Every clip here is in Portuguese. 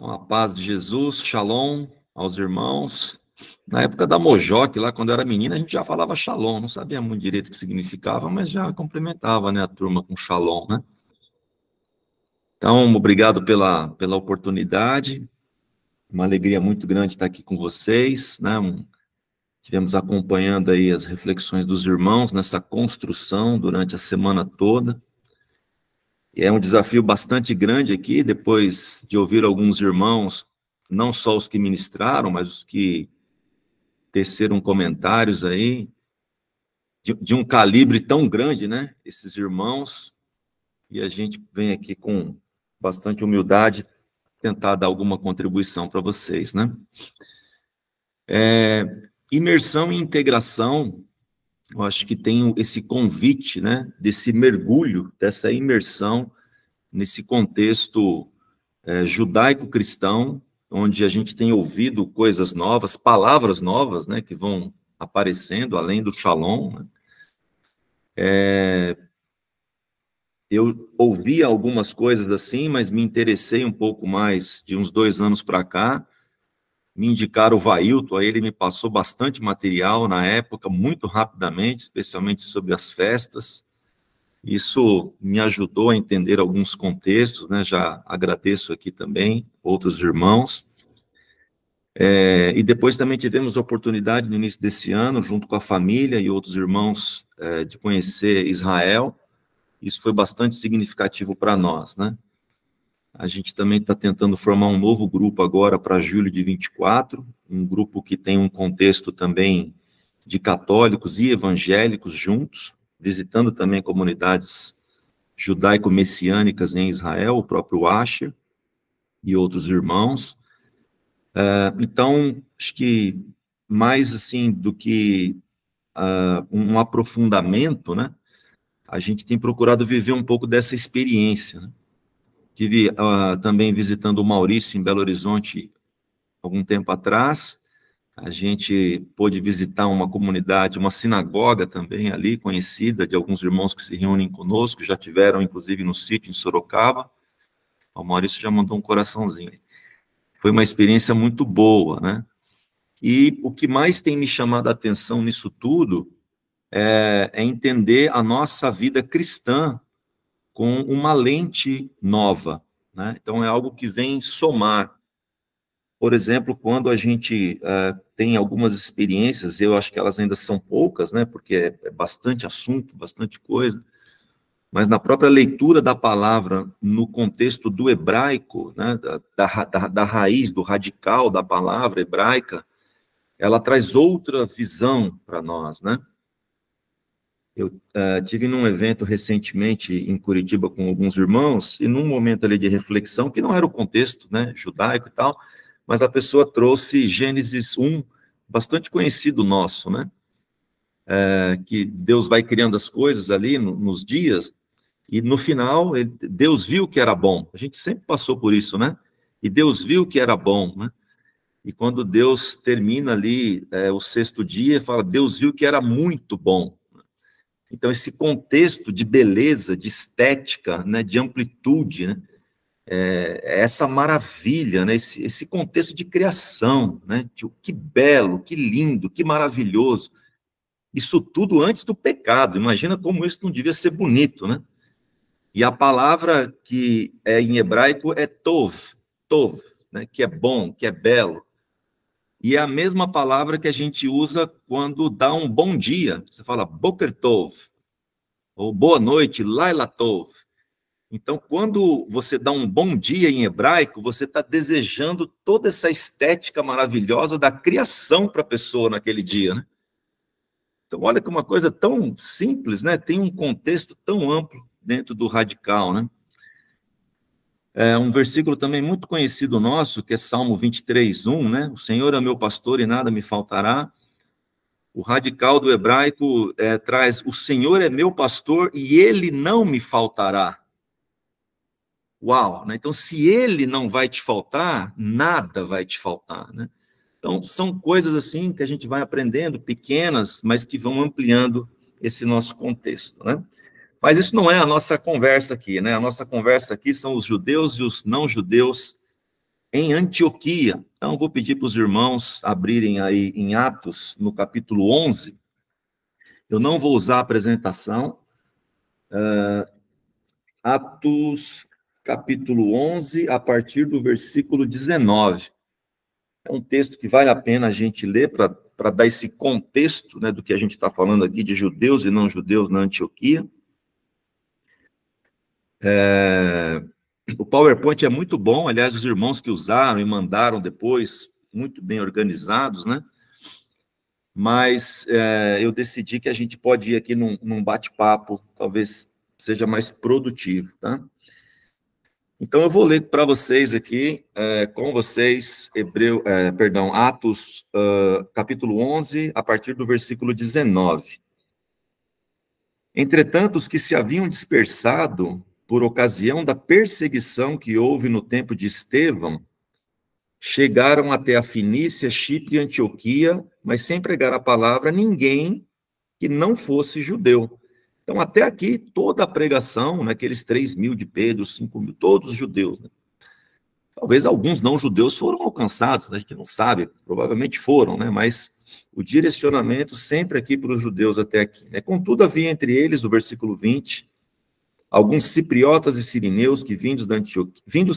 Então, a paz de Jesus, shalom aos irmãos. Na época da Mojoque, lá quando eu era menina, a gente já falava shalom, não sabia muito direito o que significava, mas já cumprimentava, né, a turma com shalom, né? Então, obrigado pela oportunidade, uma alegria muito grande estar aqui com vocês, né? Estivemos acompanhando aí as reflexões dos irmãos nessa construção durante a semana toda. E é um desafio bastante grande aqui, depois de ouvir alguns irmãos, não só os que ministraram, mas os que teceram comentários aí, de um calibre tão grande, né? Esses irmãos, e a gente vem aqui com bastante humildade tentar dar alguma contribuição para vocês, né? Imersão e integração, eu acho que tem esse convite, né? Desse mergulho, dessa imersão nesse contexto judaico-cristão, onde a gente tem ouvido coisas novas, palavras novas, né, que vão aparecendo, além do shalom. Né? Eu ouvi algumas coisas assim, mas me interessei um pouco mais de uns 2 anos para cá. Me indicaram o Vailton, aí ele me passou bastante material na época, muito rapidamente, especialmente sobre as festas. Isso me ajudou a entender alguns contextos, né? Já agradeço aqui também outros irmãos. E depois também tivemos a oportunidade, no início desse ano, junto com a família e outros irmãos, de conhecer Israel. Isso foi bastante significativo para nós, né? A gente também está tentando formar um novo grupo agora para julho de 24, um grupo que tem um contexto também de católicos e evangélicos juntos, visitando também comunidades judaico-messiânicas em Israel, o próprio Asher e outros irmãos. Então, acho que mais assim do que um aprofundamento, né? A gente tem procurado viver um pouco dessa experiência. Né? Estive também visitando o Maurício em Belo Horizonte algum tempo atrás. A gente pôde visitar uma comunidade, uma sinagoga também ali, conhecida, de alguns irmãos que se reúnem conosco, já tiveram, inclusive, no sítio em Sorocaba. O Maurício já mandou um coraçãozinho. Foi uma experiência muito boa, né? E o que mais tem me chamado a atenção nisso tudo é entender a nossa vida cristã com uma lente nova, né? Então, é algo que vem somar. Por exemplo, quando a gente tem algumas experiências, eu acho que elas ainda são poucas, né? Porque é bastante assunto, bastante coisa, mas na própria leitura da palavra, no contexto do hebraico, né? Da raiz, do radical da palavra hebraica, ela traz outra visão para nós, né? Eu tive num evento recentemente em Curitiba com alguns irmãos, e num momento ali de reflexão, que não era o contexto, né, judaico e tal, mas a pessoa trouxe Gênesis 1, bastante conhecido nosso, né? Que Deus vai criando as coisas ali nos dias, e no final, Deus viu que era bom. A gente sempre passou por isso, né? E Deus viu que era bom, né? E quando Deus termina ali o 6º dia, fala, Deus viu que era muito bom. Então, esse contexto de beleza, de estética, né, de amplitude, né, essa maravilha, né, esse contexto de criação, né, que belo, que lindo, que maravilhoso. Isso tudo antes do pecado. Imagina como isso não devia ser bonito, né? E a palavra que é em hebraico é tov, né, que é bom, que é belo. E é a mesma palavra que a gente usa quando dá um bom dia. Você fala boker tov, ou boa noite, laila tov. Então, quando você dá um bom dia em hebraico, você está desejando toda essa estética maravilhosa da criação para a pessoa naquele dia, né? Então, olha que uma coisa tão simples, né? Tem um contexto tão amplo dentro do radical, né? Um versículo também muito conhecido nosso, que é Salmo 23:1, né? O Senhor é meu pastor e nada me faltará. O radical do hebraico traz, o Senhor é meu pastor e ele não me faltará. Uau, né? Então, se ele não vai te faltar, nada vai te faltar, né? Então, são coisas assim que a gente vai aprendendo, pequenas, mas que vão ampliando esse nosso contexto, né? Mas isso não é a nossa conversa aqui, né? A nossa conversa aqui são os judeus e os não judeus em Antioquia. Então, vou pedir para os irmãos abrirem aí em Atos, no capítulo 11. Eu não vou usar a apresentação. Atos, capítulo 11, a partir do versículo 19. É um texto que vale a pena a gente ler para dar esse contexto, né, do que a gente está falando aqui de judeus e não judeus na Antioquia. O PowerPoint é muito bom, aliás, os irmãos que usaram e mandaram depois, muito bem organizados, né? Mas eu decidi que a gente pode ir aqui num bate-papo, talvez seja mais produtivo, tá? Então, eu vou ler para vocês aqui, com vocês, Atos, capítulo 11, a partir do versículo 19. Entretanto, os que se haviam dispersado por ocasião da perseguição que houve no tempo de Estevão, chegaram até a Finícia, Chipre e Antioquia, mas sem pregar a palavra a ninguém que não fosse judeu. Então, até aqui, toda a pregação, naqueles 3.000 de Pedro, 5.000, todos judeus, né? Talvez alguns não-judeus foram alcançados, né? A gente não sabe, provavelmente foram, né? Mas o direcionamento sempre aqui para os judeus até aqui, né? Contudo, havia entre eles, o versículo 20, alguns cipriotas e sirineus que, vindos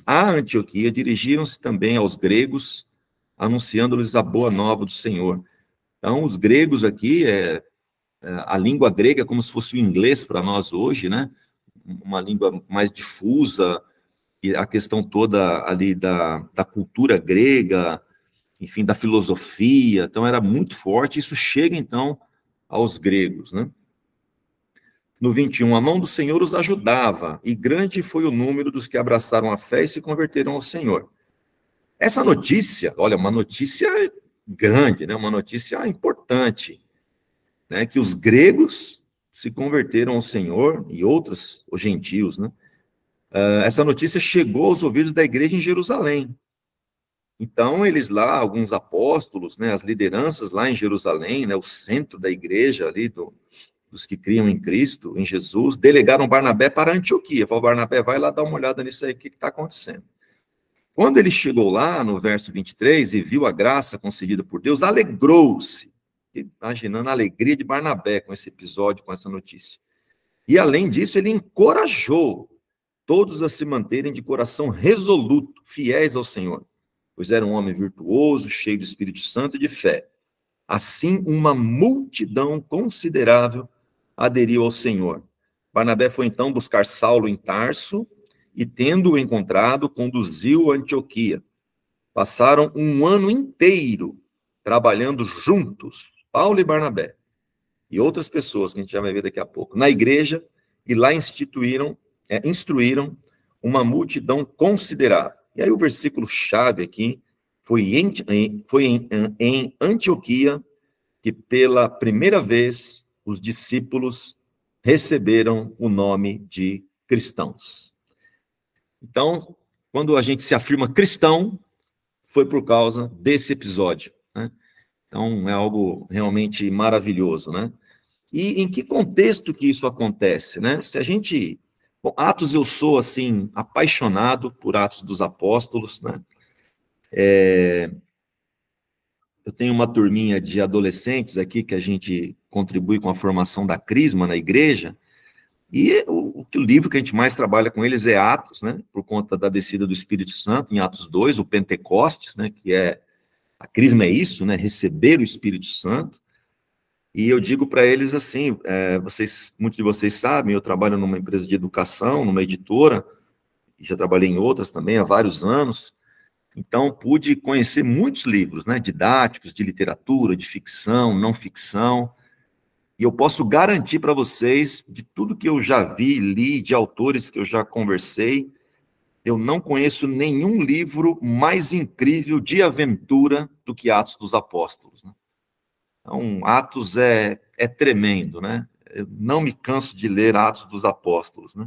à Antioquia, dirigiram-se também aos gregos, anunciando-lhes a boa nova do Senhor. Então, os gregos aqui, a língua grega é como se fosse o inglês para nós hoje, né? Uma língua mais difusa, e a questão toda ali da cultura grega, enfim, da filosofia, então era muito forte, isso chega então aos gregos, né? No 21, a mão do Senhor os ajudava, e grande foi o número dos que abraçaram a fé e se converteram ao Senhor. Essa notícia, olha, uma notícia grande, né? Uma notícia importante, né, que os gregos se converteram ao Senhor e outros, os gentios, né? Essa notícia chegou aos ouvidos da igreja em Jerusalém. Então, eles lá, alguns apóstolos, né, as lideranças lá em Jerusalém, né, o centro da igreja ali, dos que criam em Cristo, em Jesus, delegaram Barnabé para Antioquia. Falaram, Barnabé, vai lá dar uma olhada nisso aí, o que está acontecendo. Quando ele chegou lá, no verso 23, e viu a graça concedida por Deus, alegrou-se, imaginando a alegria de Barnabé com esse episódio, com essa notícia. E, além disso, ele encorajou todos a se manterem de coração resoluto, fiéis ao Senhor, pois era um homem virtuoso, cheio do Espírito Santo e de fé. Assim, uma multidão considerável aderiu ao Senhor. Barnabé foi, então, buscar Saulo em Tarso e, tendo-o encontrado, conduziu-o a Antioquia. Passaram um ano inteiro trabalhando juntos, Paulo e Barnabé, e outras pessoas, que a gente já vai ver daqui a pouco, na igreja, e lá instruíram uma multidão considerável. E aí o versículo-chave aqui foi em Antioquia que pela primeira vez os discípulos receberam o nome de cristãos. Então, quando a gente se afirma cristão, foi por causa desse episódio, né? Então, é algo realmente maravilhoso, né? E em que contexto que isso acontece, né? Se a gente... Bom, Atos, eu sou, assim, apaixonado por Atos dos Apóstolos, né? Eu tenho uma turminha de adolescentes aqui que a gente contribui com a formação da Crisma na igreja, e o livro que a gente mais trabalha com eles é Atos, né? Por conta da descida do Espírito Santo, em Atos 2, o Pentecostes, né? Que é... A Crisma é isso, né? Receber o Espírito Santo. E eu digo para eles assim, muitos de vocês sabem, eu trabalho numa empresa de educação, numa editora, e já trabalhei em outras também há vários anos, então pude conhecer muitos livros, né, didáticos, de literatura, de ficção, não ficção, e eu posso garantir para vocês, de tudo que eu já vi, li, de autores que eu já conversei, eu não conheço nenhum livro mais incrível de aventura do que Atos dos Apóstolos, né? Então, Atos é tremendo, né? Eu não me canso de ler Atos dos Apóstolos, né?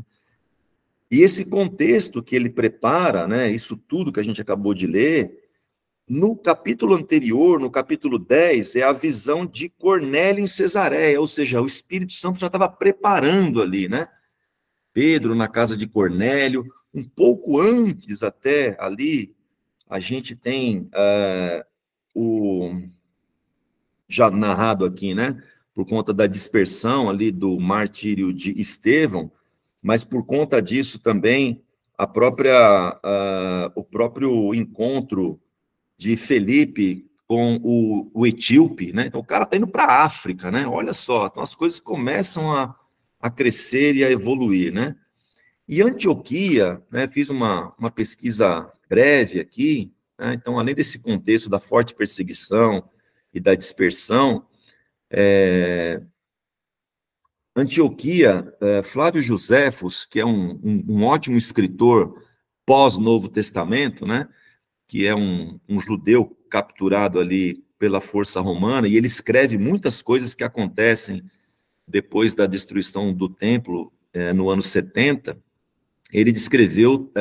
E esse contexto que ele prepara, né, isso tudo que a gente acabou de ler, no capítulo anterior, no capítulo 10, é a visão de Cornélio em Cesareia, ou seja, o Espírito Santo já estava preparando ali, né? Pedro na casa de Cornélio, um pouco antes até ali, a gente tem já narrado aqui, né, por conta da dispersão ali do martírio de Estevão, mas por conta disso também o próprio encontro de Felipe com o etíope, né? Então, o cara está indo para a África, né? Olha só, então as coisas começam a crescer e a evoluir, né? E Antioquia, né, fiz uma pesquisa breve aqui, né? Então, além desse contexto da forte perseguição e da dispersão, Antioquia, Flávio Joséfos, que é um ótimo escritor pós-Novo Testamento, né, que é um judeu capturado ali pela força romana, e ele escreve muitas coisas que acontecem depois da destruição do templo, no ano 70. Ele descreveu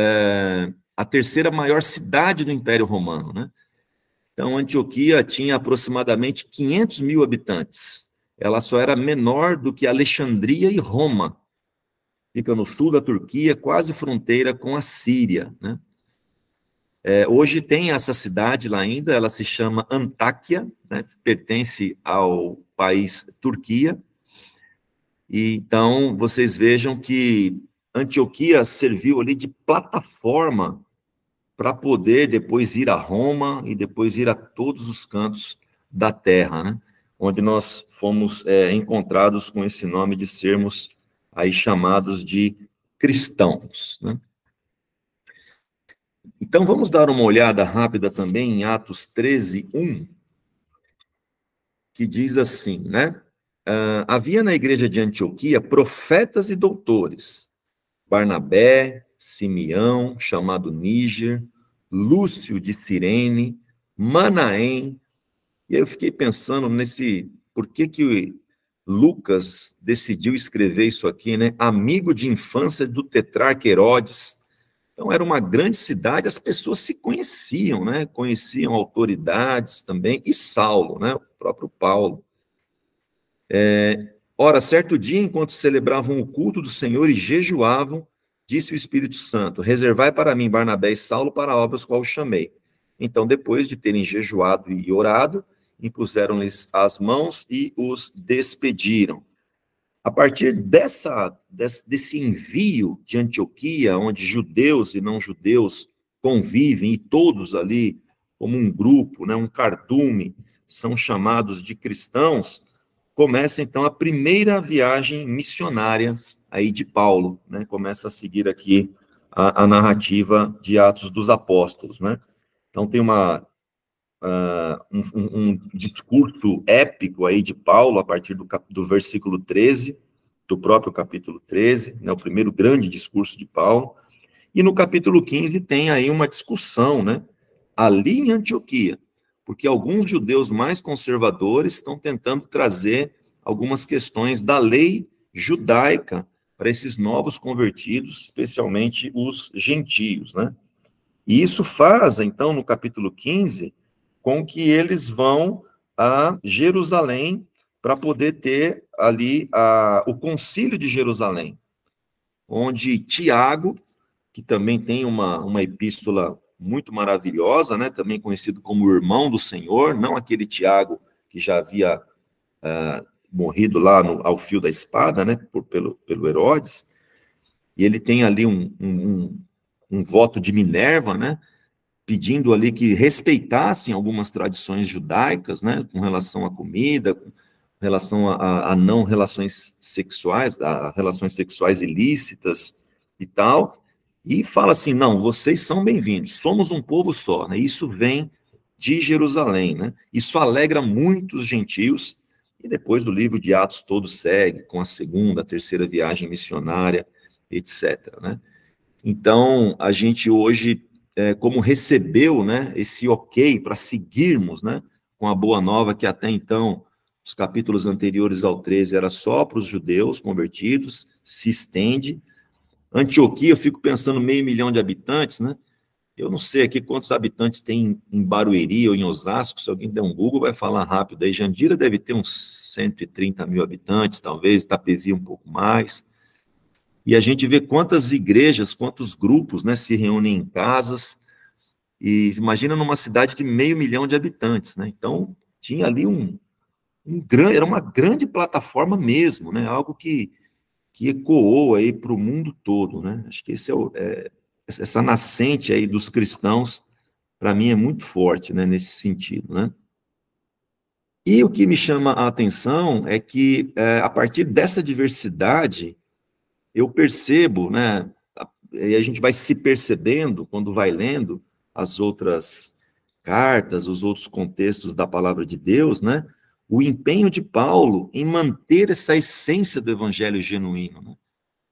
a terceira maior cidade do Império Romano, né? Então, Antioquia tinha aproximadamente 500 mil habitantes. Ela só era menor do que Alexandria e Roma. Fica no sul da Turquia, quase fronteira com a Síria, né? Hoje tem essa cidade lá ainda, ela se chama Antáquia, né? Pertence ao país Turquia. E então, vocês vejam que Antioquia serviu ali de plataforma para poder depois ir a Roma e depois ir a todos os cantos da terra, né? Onde nós fomos encontrados com esse nome de sermos aí chamados de cristãos, né? Então, vamos dar uma olhada rápida também em Atos 13:1, que diz assim, né? Havia na igreja de Antioquia profetas e doutores, Barnabé, Simeão, chamado Níger, Lúcio de Cirene, Manaém. E aí eu fiquei pensando por que Lucas decidiu escrever isso aqui, né? Amigo de infância do tetrarca Herodes. Então, era uma grande cidade, as pessoas se conheciam, né? Conheciam autoridades também, e Saulo, né? O próprio Paulo. Ora, certo dia, enquanto celebravam o culto do Senhor e jejuavam, disse o Espírito Santo: reservai para mim Barnabé e Saulo para a obra as quais os chamei. Então, depois de terem jejuado e orado, impuseram-lhes as mãos e os despediram. A partir desse envio de Antioquia, onde judeus e não judeus convivem, e todos ali, como um grupo, né, um cardume, são chamados de cristãos, começa então a primeira viagem missionária aí de Paulo, né? Começa a seguir aqui a narrativa de Atos dos Apóstolos, né? Então tem um discurso épico aí de Paulo a partir do versículo 13, do próprio capítulo 13, né? O primeiro grande discurso de Paulo. E no capítulo 15 tem aí uma discussão, né? Ali em Antioquia, porque alguns judeus mais conservadores estão tentando trazer algumas questões da lei judaica para esses novos convertidos, especialmente os gentios, né? E isso faz, então, no capítulo 15, com que eles vão a Jerusalém para poder ter ali o concílio de Jerusalém, onde Tiago, que também tem uma epístola muito maravilhosa, né, também conhecido como o irmão do Senhor, não aquele Tiago que já havia morrido lá ao fio da espada, né, pelo Herodes, e ele tem ali um voto de Minerva, né, pedindo ali que respeitassem algumas tradições judaicas, né, com relação à comida, com relação a não relações sexuais, a relações sexuais ilícitas e tal, e fala assim, não, vocês são bem-vindos, somos um povo só, né? Isso vem de Jerusalém, né? Isso alegra muitos gentios, e depois o livro de Atos todo segue, com a segunda, a terceira viagem missionária, etc., né? Então, a gente hoje, como recebeu, né, esse ok para seguirmos, né, com a boa nova, que até então, os capítulos anteriores ao 13 era só para os judeus convertidos, se estende. Antioquia, eu fico pensando 500 mil de habitantes, né? Eu não sei aqui quantos habitantes tem em Barueri ou em Osasco, se alguém der um Google vai falar rápido aí. Jandira deve ter uns 130 mil habitantes, talvez, Itapevi um pouco mais. E a gente vê quantas igrejas, quantos grupos, né, se reúnem em casas, E imagina numa cidade de 500 mil de habitantes, né? Então, tinha ali era uma grande plataforma mesmo, né? Algo que ecoou aí para o mundo todo, né? Acho que essa nascente aí dos cristãos, para mim, é muito forte, né? Nesse sentido, né? E o que me chama a atenção é que, a partir dessa diversidade, eu percebo, né? E a gente vai se percebendo quando vai lendo as outras cartas, os outros contextos da palavra de Deus, né? O empenho de Paulo em manter essa essência do evangelho genuíno, né?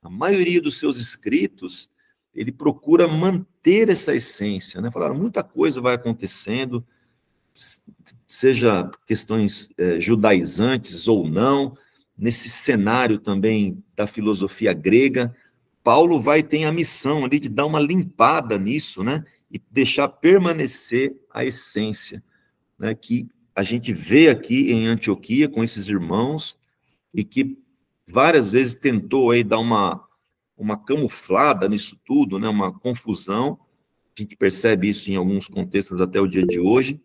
A maioria dos seus escritos, ele procura manter essa essência, né? Falaram, muita coisa vai acontecendo, seja questões judaizantes ou não, nesse cenário também da filosofia grega, Paulo tem a missão ali de dar uma limpada nisso, né? E deixar permanecer a essência, né? Que a gente vê aqui em Antioquia com esses irmãos e que várias vezes tentou aí dar uma camuflada nisso tudo, né? Uma confusão. A gente percebe isso em alguns contextos até o dia de hoje.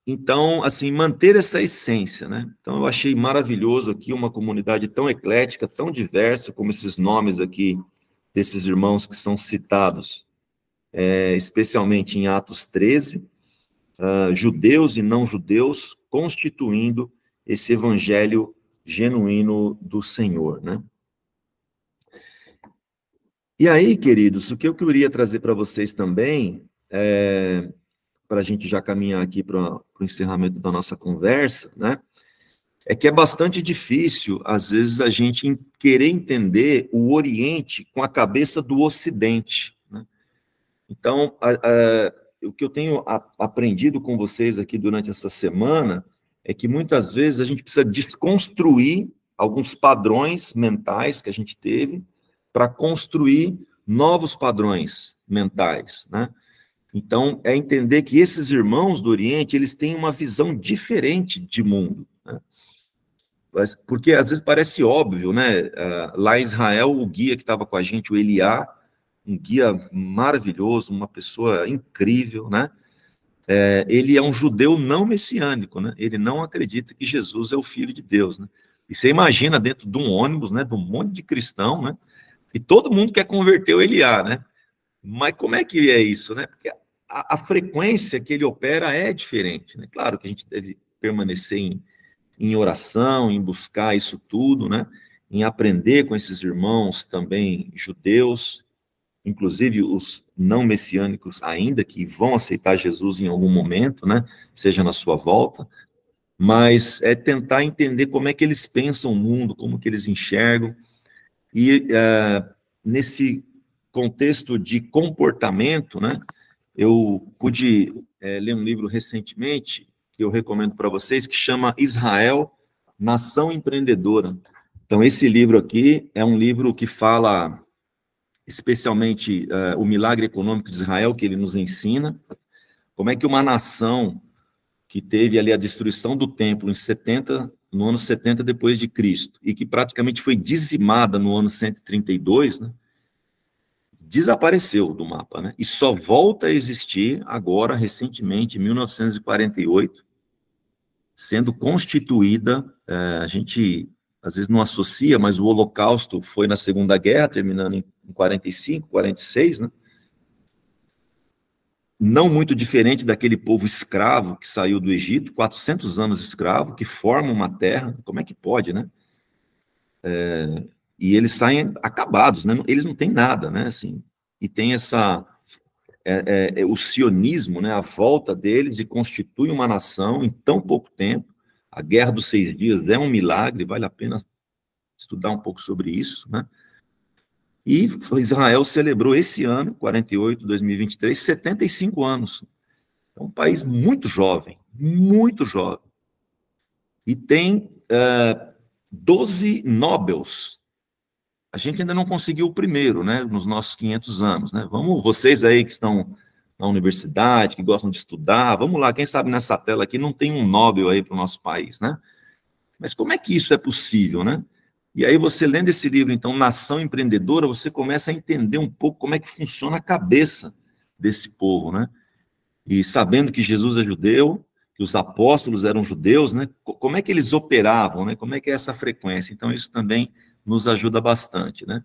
Então, assim, manter essa essência, né? Então, eu achei maravilhoso aqui uma comunidade tão eclética, tão diversa, como esses nomes aqui desses irmãos que são citados, especialmente em Atos 13, judeus e não judeus, constituindo esse evangelho genuíno do Senhor, né? E aí, queridos, o que eu queria trazer para vocês também, para a gente já caminhar aqui para o encerramento da nossa conversa, né? É que é bastante difícil, às vezes, a gente querer entender o Oriente com a cabeça do Ocidente, né? Então, o que eu tenho aprendido com vocês aqui durante essa semana é que muitas vezes a gente precisa desconstruir alguns padrões mentais que a gente teve para construir novos padrões mentais, né? Então, é entender que esses irmãos do Oriente, eles têm uma visão diferente de mundo, né? Porque às vezes parece óbvio, né? Lá em Israel, o guia que estava com a gente, o Eliá, um guia maravilhoso, uma pessoa incrível, né? Ele é um judeu não messiânico, né? Ele não acredita que Jesus é o Filho de Deus, né? E você imagina dentro de um ônibus, né? De um monte de cristão, né? E todo mundo quer converter o Eliá, né? Mas como é que é isso, né? Porque a frequência que ele opera é diferente, né? Claro que a gente deve permanecer em oração, em buscar isso tudo, né? Em aprender com esses irmãos também judeus, inclusive os não messiânicos ainda, que vão aceitar Jesus em algum momento, né? Seja na sua volta, mas é tentar entender como é que eles pensam o mundo, como que eles enxergam, e nesse contexto de comportamento, né? Eu pude ler um livro recentemente, que eu recomendo para vocês, que chama Israel, Nação Empreendedora. Então, esse livro aqui é um livro que fala especialmente o milagre econômico de Israel, que ele nos ensina, como é que uma nação que teve ali a destruição do templo no ano 70 depois de Cristo, e que praticamente foi dizimada no ano 132, né? Desapareceu do mapa, né? E só volta a existir agora, recentemente, em 1948, sendo constituída, a gente às vezes não associa, mas o Holocausto foi na Segunda Guerra, terminando em 45, 46, né? Não muito diferente daquele povo escravo que saiu do Egito, 400 anos escravo, que forma uma terra, como é que pode, né? E eles saem acabados, né? Eles não têm nada, né? Assim, e tem o sionismo, né? A volta deles e constitui uma nação em tão pouco tempo. A Guerra dos 6 Dias é um milagre, vale a pena estudar um pouco sobre isso, né? E Israel celebrou esse ano, 48, 2023, 75 anos. É um país muito jovem, muito jovem. E tem 12 Nobels. A gente ainda não conseguiu o primeiro, né, nos nossos 500 anos, né? Vocês aí que estão na universidade, que gostam de estudar, vamos lá, quem sabe nessa tela aqui não tem um Nobel aí para o nosso país, né? Mas como é que isso é possível, né? E aí você lendo esse livro, então, Nação Empreendedora, você começa a entender um pouco como é que funciona a cabeça desse povo, né? E sabendo que Jesus é judeu, que os apóstolos eram judeus, né? Como é que eles operavam, né? Como é que é essa frequência? Então, isso também nos ajuda bastante, né?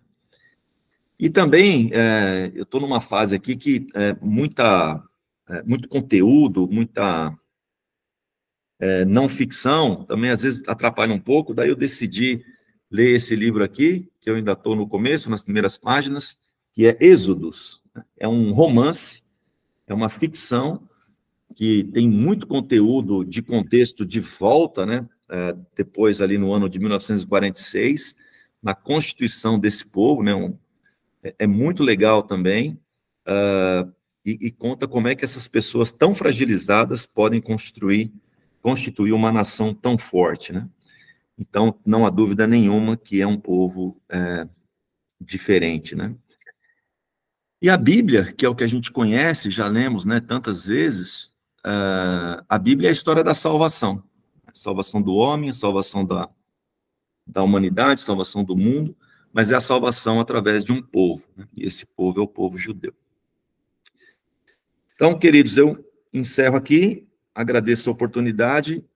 E também, eu estou numa fase aqui que muito conteúdo, muita não ficção, também às vezes atrapalha um pouco, daí eu decidi ler esse livro aqui, que eu ainda estou no começo, nas primeiras páginas, que é Êxodos. É um romance, é uma ficção, que tem muito conteúdo de contexto de volta, né? Depois, ali no ano de 1946, na constituição desse povo, né? É muito legal também, e conta como é que essas pessoas tão fragilizadas podem constituir uma nação tão forte, né? Então, não há dúvida nenhuma que é um povo diferente, né? E a Bíblia, que é o que a gente conhece, já lemos, né, tantas vezes, a Bíblia é a história da salvação. A salvação do homem, a salvação da humanidade, a salvação do mundo, mas é a salvação através de um povo, né? E esse povo é o povo judeu. Então, queridos, eu encerro aqui, agradeço a oportunidade